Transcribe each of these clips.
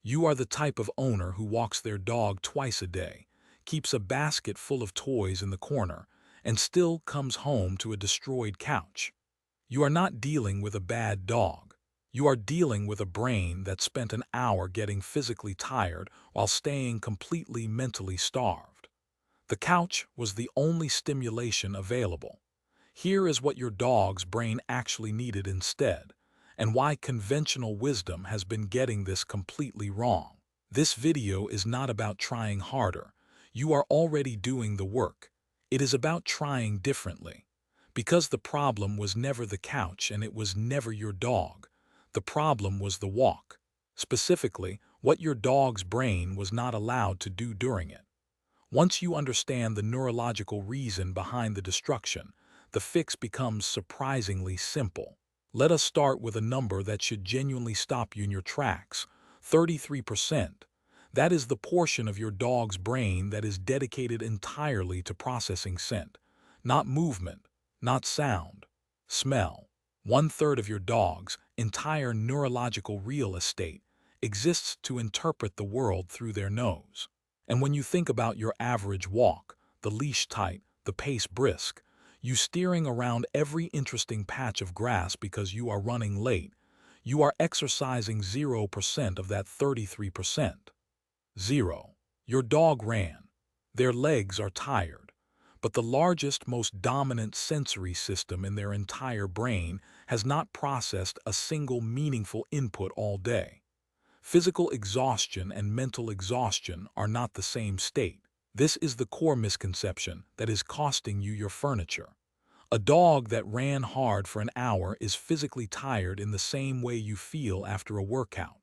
You are the type of owner who walks their dog twice a day, keeps a basket full of toys in the corner, and still comes home to a destroyed couch. You are not dealing with a bad dog. You are dealing with a brain that spent an hour getting physically tired while staying completely mentally starved. The couch was the only stimulation available. Here is what your dog's brain actually needed instead, and why conventional wisdom has been getting this completely wrong. This video is not about trying harder. You are already doing the work. It is about trying differently. Because the problem was never the couch and it was never your dog. The problem was the walk. Specifically, what your dog's brain was not allowed to do during it. Once you understand the neurological reason behind the destruction, the fix becomes surprisingly simple. Let us start with a number that should genuinely stop you in your tracks: 33%. That is the portion of your dog's brain that is dedicated entirely to processing scent, not movement, not sound, smell. 1/3 of your dog's entire neurological real estate exists to interpret the world through their nose. And when you think about your average walk, the leash tight, the pace brisk, you steering around every interesting patch of grass because you are running late, you are exercising 0% of that 33%. 0. Your dog ran. Their legs are tired. But the largest, most dominant sensory system in their entire brain has not processed a single meaningful input all day. Physical exhaustion and mental exhaustion are not the same state. This is the core misconception that is costing you your furniture. A dog that ran hard for an hour is physically tired in the same way you feel after a workout.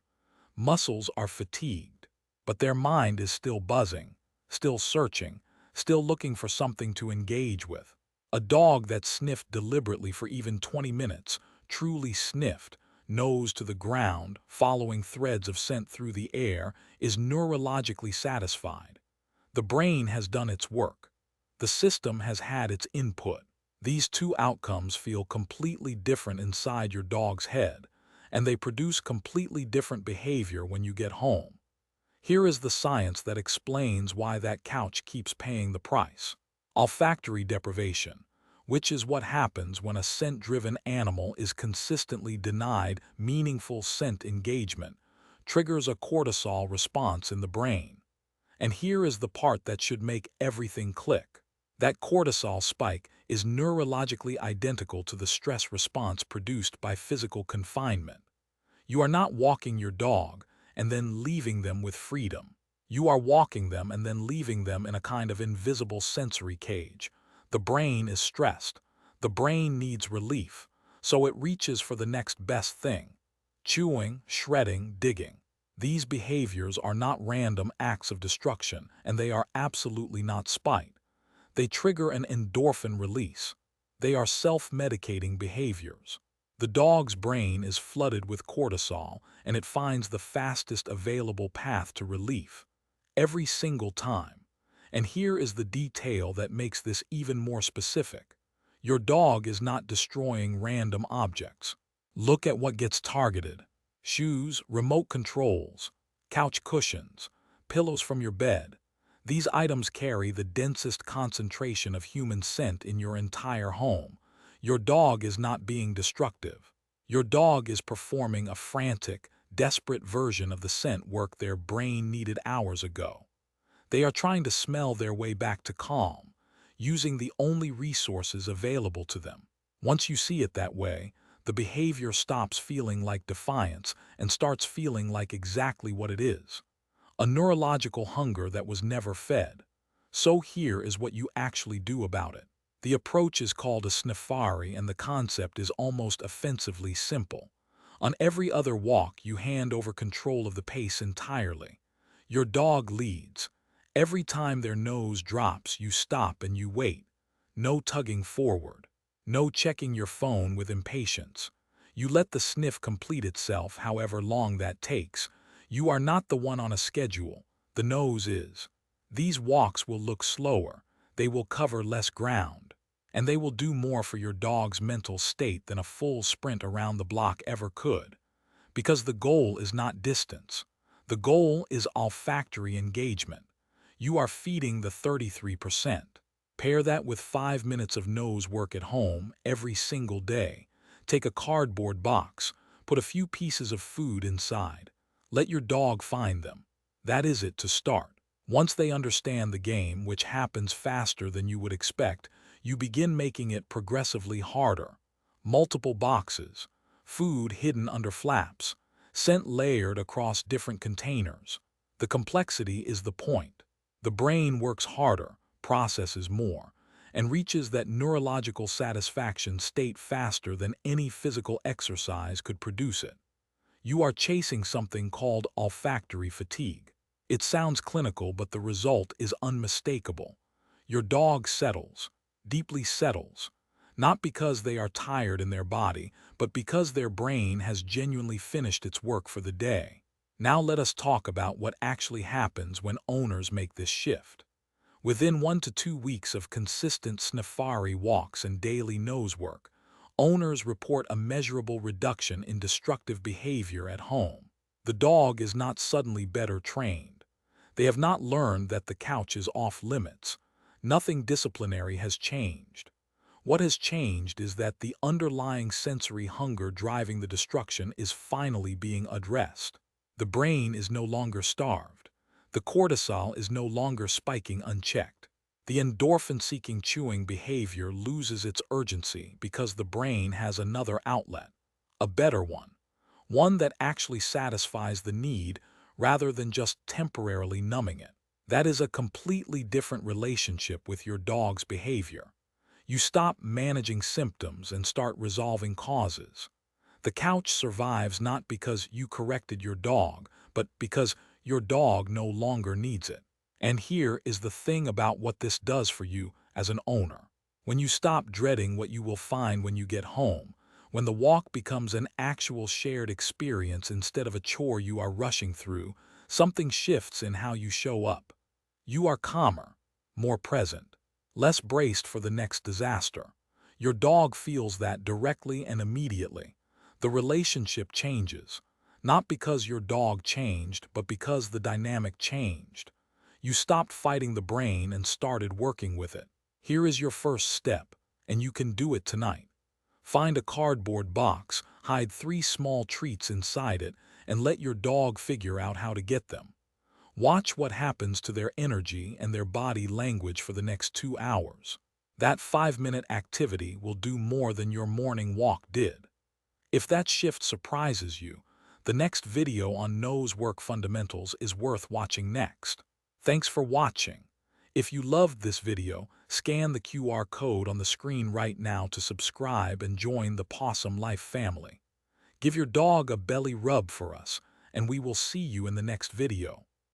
Muscles are fatigued, but their mind is still buzzing, still searching, still looking for something to engage with. A dog that sniffed deliberately for even 20 minutes, truly sniffed, nose to the ground, following threads of scent through the air, is neurologically satisfied. The brain has done its work. The system has had its input. These two outcomes feel completely different inside your dog's head, and they produce completely different behavior when you get home. Here is the science that explains why that couch keeps paying the price. Olfactory deprivation, which is what happens when a scent-driven animal is consistently denied meaningful scent engagement, triggers a cortisol response in the brain. And here is the part that should make everything click. That cortisol spike is neurologically identical to the stress response produced by physical confinement. You are not walking your dog and then leaving them with freedom. You are walking them and then leaving them in a kind of invisible sensory cage. The brain is stressed. The brain needs relief, so it reaches for the next best thing: chewing, shredding, digging. These behaviors are not random acts of destruction, and they are absolutely not spite. They trigger an endorphin release. They are self-medicating behaviors. The dog's brain is flooded with cortisol, and it finds the fastest available path to relief every single time. And here is the detail that makes this even more specific. Your dog is not destroying random objects. Look at what gets targeted: shoes, remote controls, couch cushions, pillows from your bed. These items carry the densest concentration of human scent in your entire home. Your dog is not being destructive. Your dog is performing a frantic, desperate version of the scent work their brain needed hours ago. They are trying to smell their way back to calm, using the only resources available to them. Once you see it that way, the behavior stops feeling like defiance and starts feeling like exactly what it is: a neurological hunger that was never fed. So here is what you actually do about it. The approach is called a sniffari, and the concept is almost offensively simple. On every other walk, you hand over control of the pace entirely. Your dog leads. Every time their nose drops, you stop and you wait. No tugging forward. No checking your phone with impatience. You let the sniff complete itself, however long that takes. You are not the one on a schedule. The nose is. These walks will look slower. They will cover less ground. And they will do more for your dog's mental state than a full sprint around the block ever could. Because the goal is not distance. The goal is olfactory engagement. You are feeding the 33%. Pair that with 5 minutes of nose work at home every single day. Take a cardboard box, put a few pieces of food inside. Let your dog find them. That is it to start. Once they understand the game, which happens faster than you would expect, you begin making it progressively harder. Multiple boxes, food hidden under flaps, scent layered across different containers. The complexity is the point. The brain works harder, processes more, and reaches that neurological satisfaction state faster than any physical exercise could produce it. You are chasing something called olfactory fatigue. It sounds clinical, but the result is unmistakable. Your dog settles, deeply settles, not because they are tired in their body, but because their brain has genuinely finished its work for the day. Now let us talk about what actually happens when owners make this shift. Within 1 to 2 weeks of consistent safari walks and daily nose work, owners report a measurable reduction in destructive behavior at home. The dog is not suddenly better trained. They have not learned that the couch is off limits. Nothing disciplinary has changed. What has changed is that the underlying sensory hunger driving the destruction is finally being addressed. The brain is no longer starved. The cortisol is no longer spiking unchecked. The endorphin-seeking chewing behavior loses its urgency because the brain has another outlet, a better one that actually satisfies the need rather than just temporarily numbing it. That is a completely different relationship with your dog's behavior. You stop managing symptoms and start resolving causes. The couch survives not because you corrected your dog, but because your dog no longer needs it. And here is the thing about what this does for you as an owner. When you stop dreading what you will find when you get home, when the walk becomes an actual shared experience instead of a chore you are rushing through, something shifts in how you show up. You are calmer, more present, less braced for the next disaster. Your dog feels that directly and immediately. The relationship changes, not because your dog changed, but because the dynamic changed. You stopped fighting the brain and started working with it. Here is your first step, and you can do it tonight. Find a cardboard box, hide 3 small treats inside it, and let your dog figure out how to get them. Watch what happens to their energy and their body language for the next 2 hours. That 5-minute activity will do more than your morning walk did. If that shift surprises you, the next video on nose work fundamentals is worth watching next. Thanks for watching. If you loved this video, scan the QR code on the screen right now to subscribe and join the Pawsome Life family. Give your dog a belly rub for us, and we will see you in the next video.